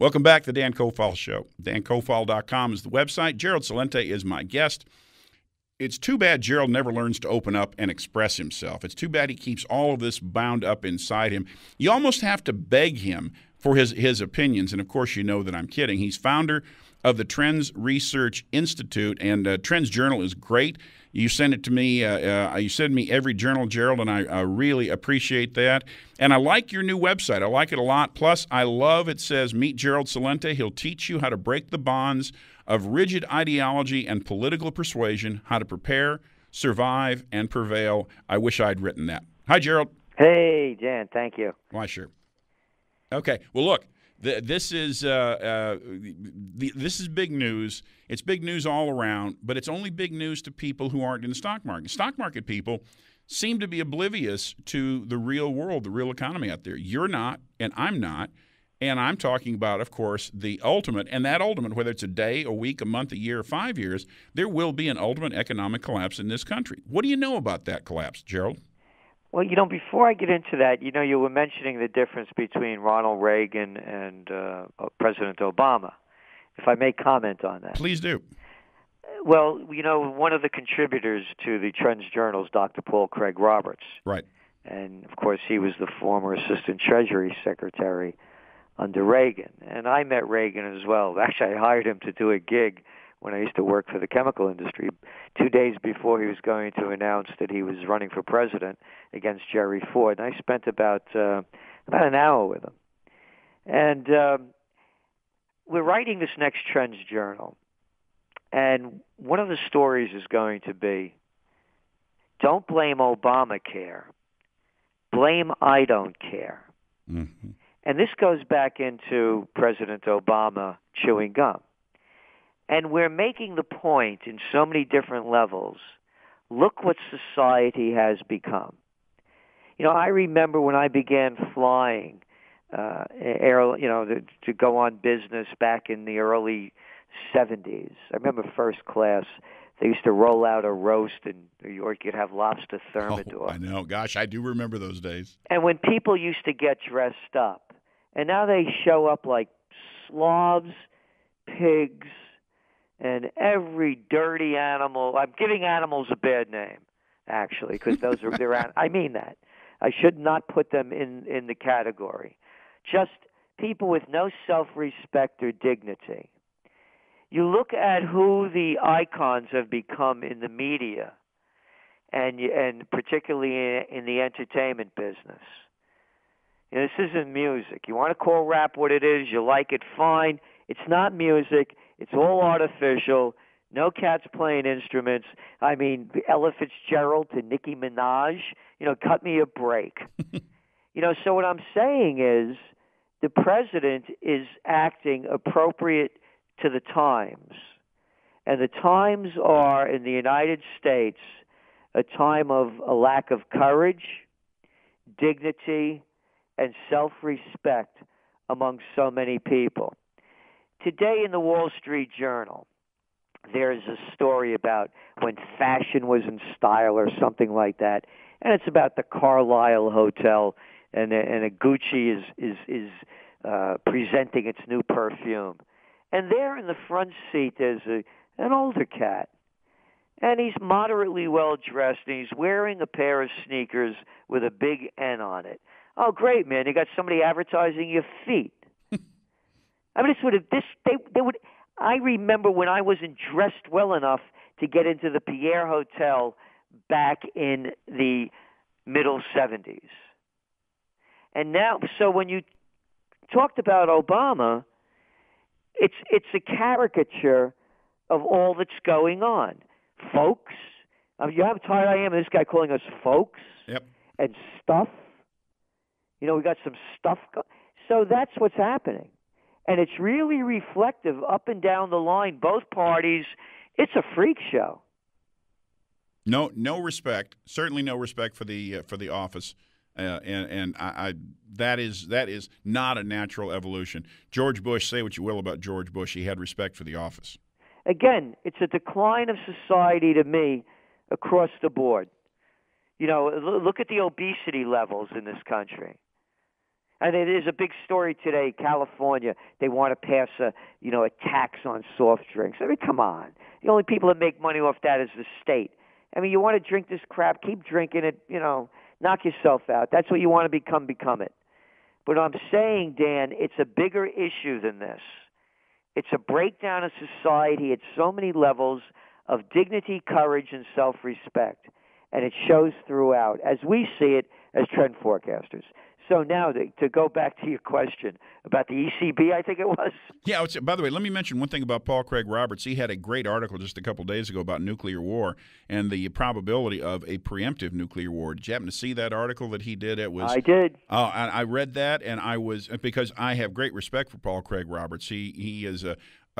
Welcome back to the Dan Cofall Show. DanCofall.com is the website. Gerald Celente is my guest. It's too bad Gerald never learns to open up and express himself. It's too bad he keeps all of this bound up inside him. You almost have to beg him for his opinions, and of course you know that I'm kidding. He's founder of the TrendsResearchInstitute, and TrendsJournal is great. You send it to me. You send me every journal, Gerald, and I really appreciate that. And I like your new website. I like it a lot. Plus, I love it says, meet Gerald Celente. He'll teach you how to break the bonds of rigid ideology and political persuasion, how to prepare, survive, and prevail. I wish I'd written that. Hi, Gerald. Hey, Dan. Thank you. Why, sure. Okay. Well, look. This is big news. It's big news all around, but it's only big news to people who aren't in the stock market. Stock market people seem to be oblivious to the real world, the real economy out there. You're not, and I'm not. And I'm talking about, of course, the ultimate. And that ultimate, whether it's a day, a week, a month, a year, 5 years, there will be an ultimate economic collapse in this country. What do you know about that collapse, Gerald? Well, before I get into that, you were mentioning the difference between Ronald Reagan and President Obama. If I may comment on that. Please do. Well, one of the contributors to the TrendsJournal is Dr. Paul Craig Roberts. Right. And, of course, he was the former Assistant Treasury Secretary under Reagan. And I met Reagan as well. Actually, I hired him to do a gig when I used to work for the chemical industry, 2 days before he was going to announce that he was running for president against Jerry Ford. And I spent about an hour with him. And we're writing this next Trends Journal. And one of the stories is going to be, don't blame Obamacare. Blame I don't care. Mm-hmm. And this goes back into President Obama chewing gum. And we're making the point in so many different levels, look what society has become. I remember when I began flying, to go on business back in the early 70s. I remember first class, they used to roll out a roast in New York. You'd have lobster thermidor. Oh, I know. Gosh, I do remember those days. And when people used to get dressed up, and now they show up like slobs, pigs, and every dirty animal. I'm giving animals a bad name, actually, because those are their. I mean that. I should not put them in the category. Just people with no self-respect or dignity. You look at who the icons have become in the media, and particularly in the entertainment business. This isn't music. You want to call rap what it is, you like it, fine. It's not music. It's all artificial. No cats playing instruments. I mean, Ella Fitzgerald to Nicki Minaj. Cut me a break. So what I'm saying is the president is acting appropriate to the times. And the times are, in the United States, a time of a lack of courage, dignity, and self-respect among so many people. Today in the Wall Street Journal, there's a story about when fashion was in style or something like that, and it's about the Carlisle Hotel, and a Gucci is presenting its new perfume. And there in the front seat there's an older cat, and he's moderately well-dressed, and he's wearing a pair of sneakers with a big N on it. Oh, great, man, you got somebody advertising your feet. I mean, they would. I remember when I wasn't dressed well enough to get into the Pierre Hotel back in the middle 70s. And now, so when you talked about Obama, it's a caricature of all that's going on. Folks, you know how tired I am of this guy calling us folks? Yep. And stuff. We got some stuff. So that's what's happening. And it's really reflective up and down the line, both parties. It's a freak show. No respect. Certainly no respect for the office, and that is not a natural evolution. George Bush, say what you will about George Bush, he had respect for the office. Again, it's a decline of society to me across the board. Look at the obesity levels in this country. And it is a big story today. California, they want to pass a tax on soft drinks. I mean, come on. The only people that make money off that is the state. I mean, you want to drink this crap, keep drinking it, knock yourself out. That's what you want to become it. But I'm saying, Dan, it's a bigger issue than this. It's a breakdown of society at so many levels of dignity, courage, and self-respect. And it shows throughout, as we see it as trend forecasters. So now to go back to your question about the ECB, I think it was. Yeah, by the way, let me mention one thing about Paul Craig Roberts. He had a great article just a couple of days ago about nuclear war and the probability of a preemptive nuclear war. Did you happen to see that article that he did? I did. I read that, and because I have great respect for Paul Craig Roberts. He is a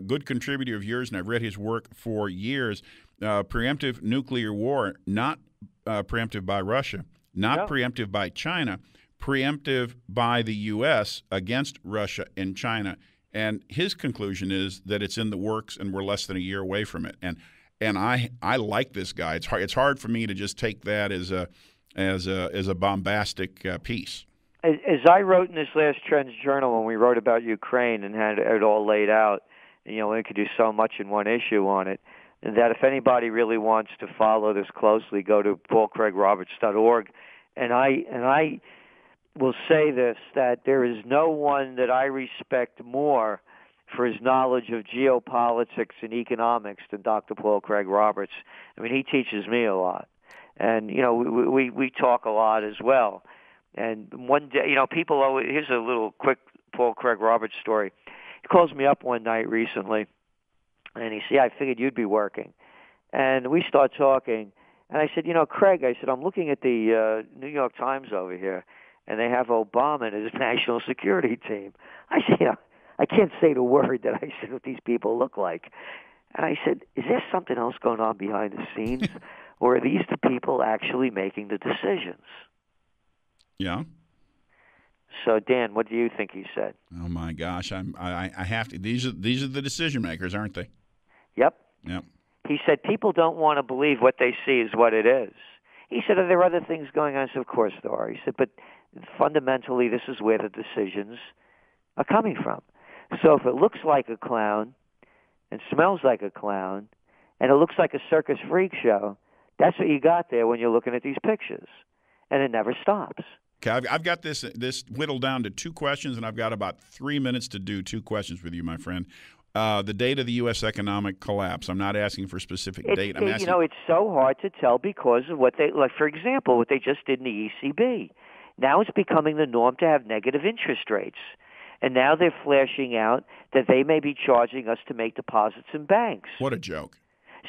good contributor of yours, and I've read his work for years. Preemptive nuclear war, not preemptive by Russia, not preemptive by China, preemptive by the U.S. against Russia and China. And his conclusion is that it's in the works and we're less than a year away from it. And I like this guy. It's hard for me to just take that as a bombastic piece. As I wrote in this last TrendsJournal when we wrote about Ukraine and had it all laid out, we could do so much in one issue on it, and that if anybody really wants to follow this closely, go to paulcraigroberts.org. And I will say this, that there is no one that I respect more for his knowledge of geopolitics and economics than Dr. Paul Craig Roberts. I mean, he teaches me a lot. And, we talk a lot as well. And one day, people always, here's a little quick Paul Craig Roberts story. He calls me up one night recently, and he said, I figured you'd be working. And we start talking, and I said, Craig, I'm looking at the New York Times over here, and they have Obama and his national security team. I said, I can't say the word that I said what these people look like. And I said, is there something else going on behind the scenes, or are these the people actually making the decisions? Yeah. So, Dan, what do you think he said? Oh my gosh, I have to. These are the decision makers, aren't they? Yep. Yep. He said people don't want to believe what they see is what it is. He said, are there other things going on? I said, of course there are. He said, but fundamentally, this is where the decisions are coming from. So if it looks like a clown and smells like a clown and it looks like a circus freak show, that's what you got there when you're looking at these pictures. And it never stops. Okay, I've got this whittled down to two questions, and I've got about 3 minutes to do two questions with you, my friend. The date of the U.S. economic collapse. I'm not asking for a specific date. I'm asking. It's so hard to tell because of what for example, what they just did in the ECB. Now it's becoming the norm to have negative interest rates. And now they're flashing out that they may be charging us to make deposits in banks. What a joke.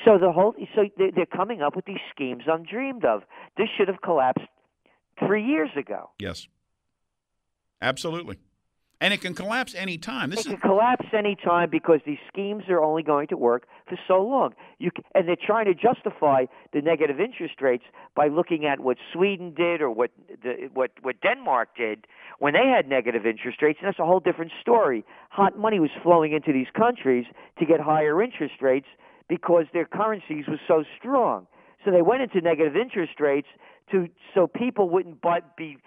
So they're coming up with these schemes undreamed of. This should have collapsed 3 years ago. Yes. Absolutely. And it can collapse any time. It can collapse any time because these schemes are only going to work for so long. And they're trying to justify the negative interest rates by looking at what Sweden did or what Denmark did when they had negative interest rates, and that's a whole different story. Hot money was flowing into these countries to get higher interest rates because their currencies were so strong. So they went into negative interest rates so people wouldn't be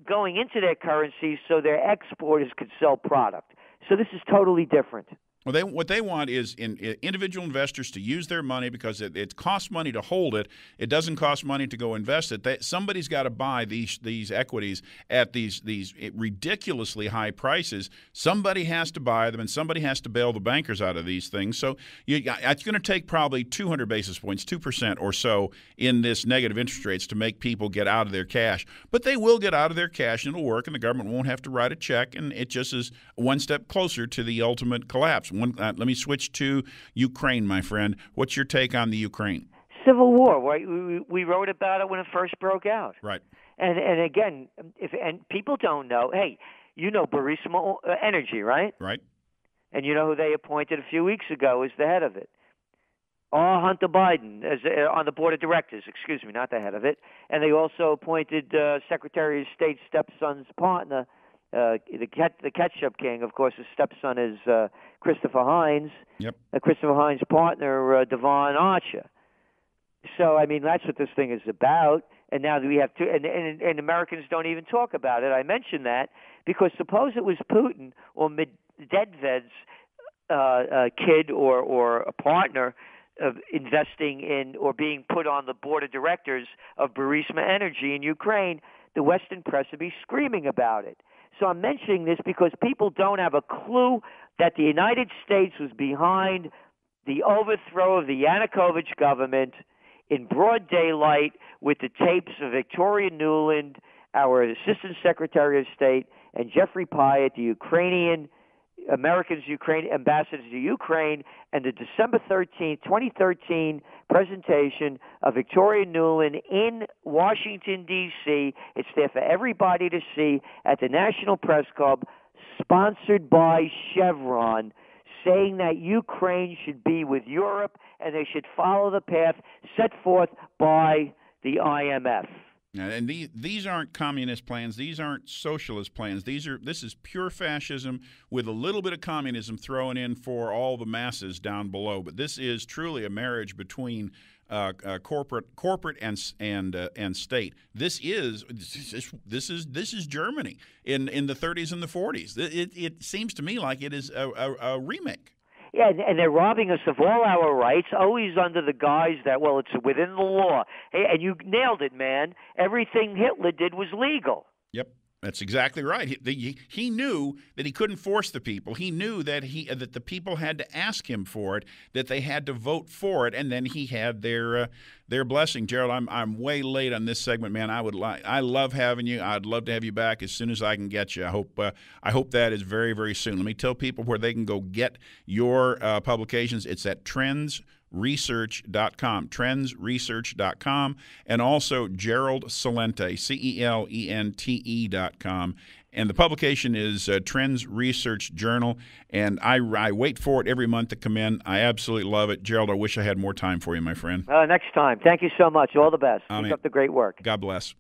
going into their currencies so their exporters could sell product. So this is totally different. Well, what they want is individual investors to use their money because it costs money to hold it. It doesn't cost money to go invest it. Somebody's got to buy these equities at these ridiculously high prices. Somebody has to buy them, and somebody has to bail the bankers out of these things. So it's going to take probably 200 basis points, 2% or so in this negative interest rates to make people get out of their cash. But they will get out of their cash, and it'll work, and the government won't have to write a check, and it just is one step closer to the ultimate collapse. Let me switch to Ukraine, my friend. What's your take on the Ukraine? Civil war, right? We wrote about it when it first broke out. Right. And again, and people don't know, hey, Burisma Energy, right? Right. And you know who they appointed a few weeks ago as the head of it? Hunter Biden as on the board of directors, not the head of it. And they also appointed Secretary of State's stepson's partner, the ketchup king. Of course, his stepson is Christopher Hines. Yep. Christopher Hines' partner, Devon Archer. So, I mean, that's what this thing is about. And now that we have and Americans don't even talk about it. I mention that Because suppose it was Putin or Medvedev's kid or a partner of investing in or being put on the board of directors of Burisma Energy in Ukraine, the Western press would be screaming about it. So I'm mentioning this because people don't have a clue that the United States was behind the overthrow of the Yanukovych government in broad daylight with the tapes of Victoria Nuland, our Assistant Secretary of State, and Jeffrey Pyatt, the Americans' Ukraine ambassador to Ukraine, and the December 13, 2013 presentation of Victoria Nuland in Washington, D.C. It's there for everybody to see at the National Press Club, sponsored by Chevron, saying that Ukraine should be with Europe and they should follow the path set forth by the IMF. And these aren't communist plans. These aren't socialist plans. This is pure fascism with a little bit of communism thrown in for all the masses down below. But this is truly a marriage between corporate and state. This is Germany in the 30s and the 40s. It seems to me like it is a remake. Yeah, and they're robbing us of all our rights, always under the guise that, well, it's within the law. Hey, and you nailed it, man. Everything Hitler did was legal. Yep, that's exactly right. He knew that he couldn't force the people. He knew that the people had to ask him for it, that they had to vote for it, and then he had their blessing. Gerald, I'm way late on this segment, man. I love having you. I'd love to have you back as soon as I can get you. I hope that is very, very soon. Let me tell people where they can go get your publications. It's at TrendsResearch.com, TrendsResearch.com, and also Gerald Celente, CELENTE.com. And the publication is Trends Research Journal, and I wait for it every month to come in. I absolutely love it. Gerald, I wish I had more time for you, my friend. Next time. Thank you so much. All the best. Keep up the great work. God bless.